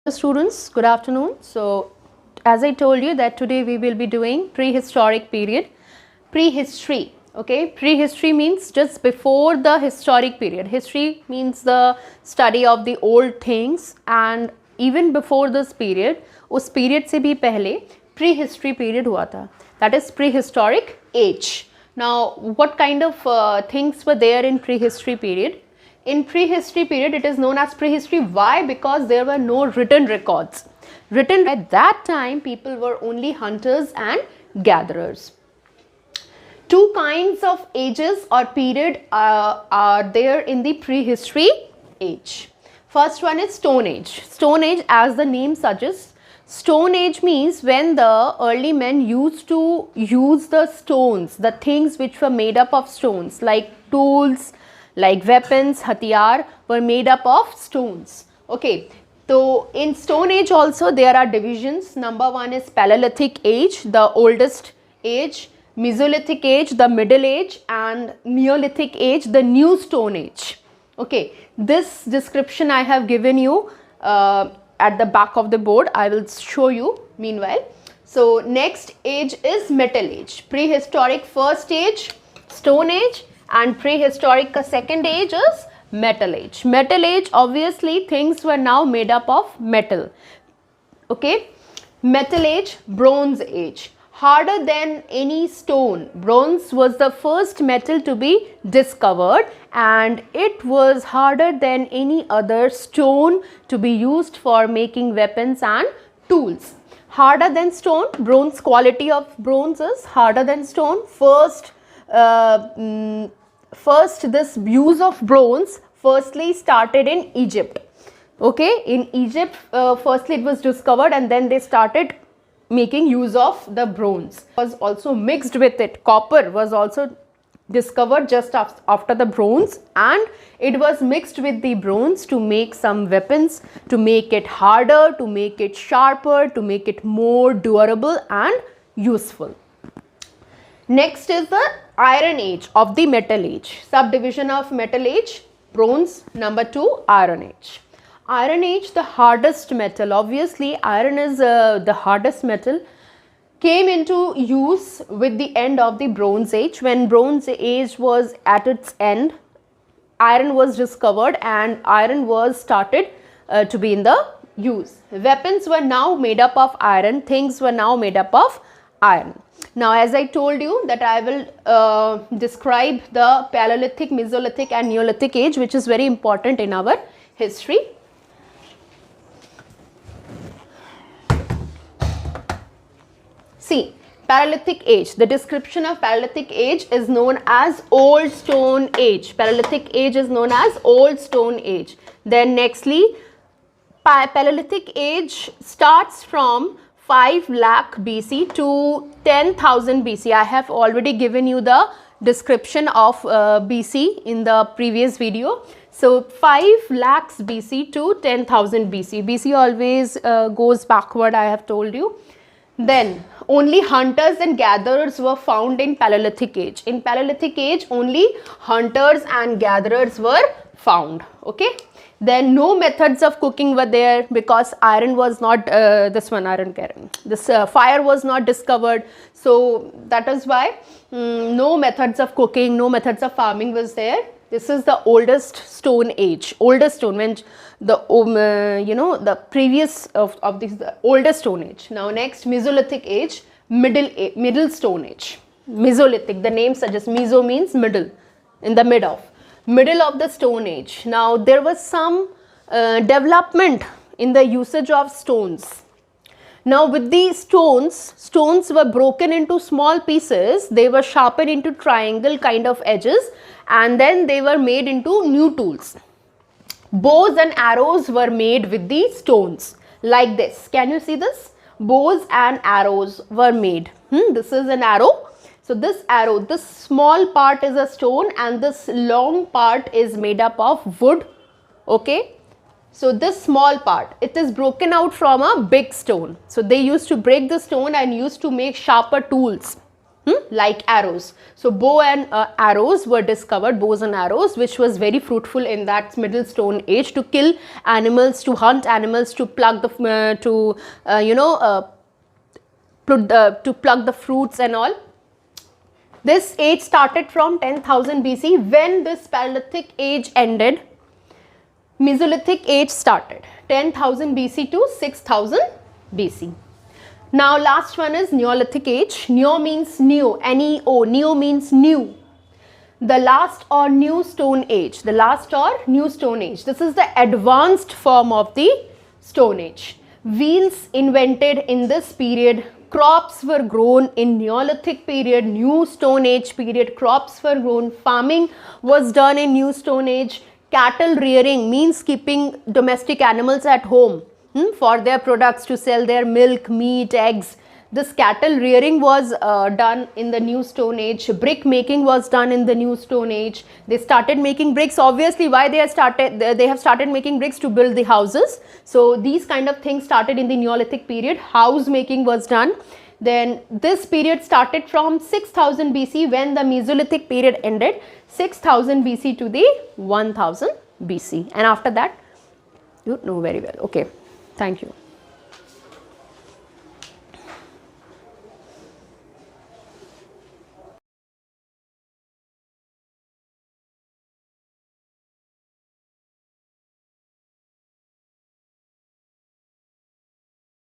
Students, good afternoon. So as I told you that today we will be doing prehistoric period, prehistory. Okay, prehistory means just before the historic period. History means the study of the old things, and even before this period, उस period से भी पहले prehistory period हुआ था. That is prehistoric age. Now what kind of things were there in prehistory period? In prehistory period, it is known as prehistory. Why? Because there were no written records. Written at that time, people were only hunters and gatherers. Two kinds of ages or period are there in the prehistory age. First one is Stone Age. Stone Age, as the name suggests, Stone Age means when the early men used to use the stones, the things which were made up of stones, like tools, like weapons, hathiyar, were made up of stones. Okay, so in Stone Age also there are divisions. Number one is Paleolithic age, the oldest age, Mesolithic age, the middle age, and Neolithic age, the new Stone Age. Okay, this description I have given you at the back of the board. I will show you meanwhile. So next age is Metal Age. Prehistoric first age, Stone Age, and prehistoric second age is Metal Age. Metal Age, obviously things were now made up of metal. Okay, Metal Age, Bronze Age. Harder than any stone, bronze was the first metal to be discovered, and it was harder than any other stone to be used for making weapons and tools. Harder than stone, bronze, quality of bronze is harder than stone. First this use of bronze firstly started in Egypt. Okay, in Egypt firstly it was discovered, and then they started making use of the bronze. Was also mixed with it. Copper was also discovered just after the bronze, and it was mixed with the bronze to make some weapons, to make it harder, to make it sharper, to make it more durable and useful. Next is the Iron Age of the Metal Age. Subdivision of Metal Age, bronze. Number two, Iron Age. Iron Age, the hardest metal. Obviously iron is the hardest metal, came into use with the end of the Bronze Age. When Bronze Age was at its end, iron was discovered and iron was started to be in the use. Weapons were now made up of iron, things were now made up of iron. Now as I told you that I will describe the Paleolithic, Mesolithic and Neolithic age, which is very important in our history. See, Paleolithic age. The description of Paleolithic age is known as Old Stone Age. Paleolithic age is known as Old Stone Age. Then nextly, Paleolithic age starts from 5 lakh BC to 10,000 BC. I have already given you the description of BC in the previous video. So 5 lakhs BC to 10,000 BC. BC always goes backward, I have told you. Then only hunters and gatherers were found in Paleolithic age. In Paleolithic age, only hunters and gatherers were found. Okay. Then no methods of cooking were there because iron was not fire was not discovered. So that is why no methods of cooking, no methods of farming was there. This is the oldest stone age. Oldest stone, when the the previous of this, the oldest stone age. Now next, Mesolithic age, middle stone age. Mesolithic, the name suggests meso means middle, in the middle of the stone age. Now there was some development in the usage of stones. Now with these stones were broken into small pieces, they were sharpened into triangle kind of edges, and then they were made into new tools. Bows and arrows were made with these stones like this. Can you see this? Bows and arrows were made. This is an arrow. So this arrow, this small part is a stone and this long part is made up of wood. Okay. So this small part, it is broken out from a big stone. So they used to break the stone and used to make sharper tools. like arrows. So bow and arrows were discovered, bows and arrows, which was very fruitful in that middle stone age, to kill animals, to hunt animals, to pluck the to pluck the fruits and all. This age started from 10,000 BC. When this Paleolithic age ended, Mesolithic age started, 10,000 BC to 6,000 BC. Now last one is Neolithic age. Neo means new, N-E-O, neo means new. The last or new stone age, the last or new stone age. This is the advanced form of the stone age. Wheels invented in this period. Crops were grown in Neolithic period, new stone age period. Crops were grown. Farming was done in new stone age. Cattle rearing means keeping domestic animals at home for their products, to sell their milk, meat, eggs. This cattle rearing was done in the new stone age. Brick making was done in the new stone age. They started making bricks. Obviously, why they have started making bricks? To build the houses. So these kind of things started in the Neolithic period. House making was done. Then this period started from 6,000 BC, when the Mesolithic period ended, 6,000 BC to the 1,000 BC, and after that you know very well. Okay, thank you.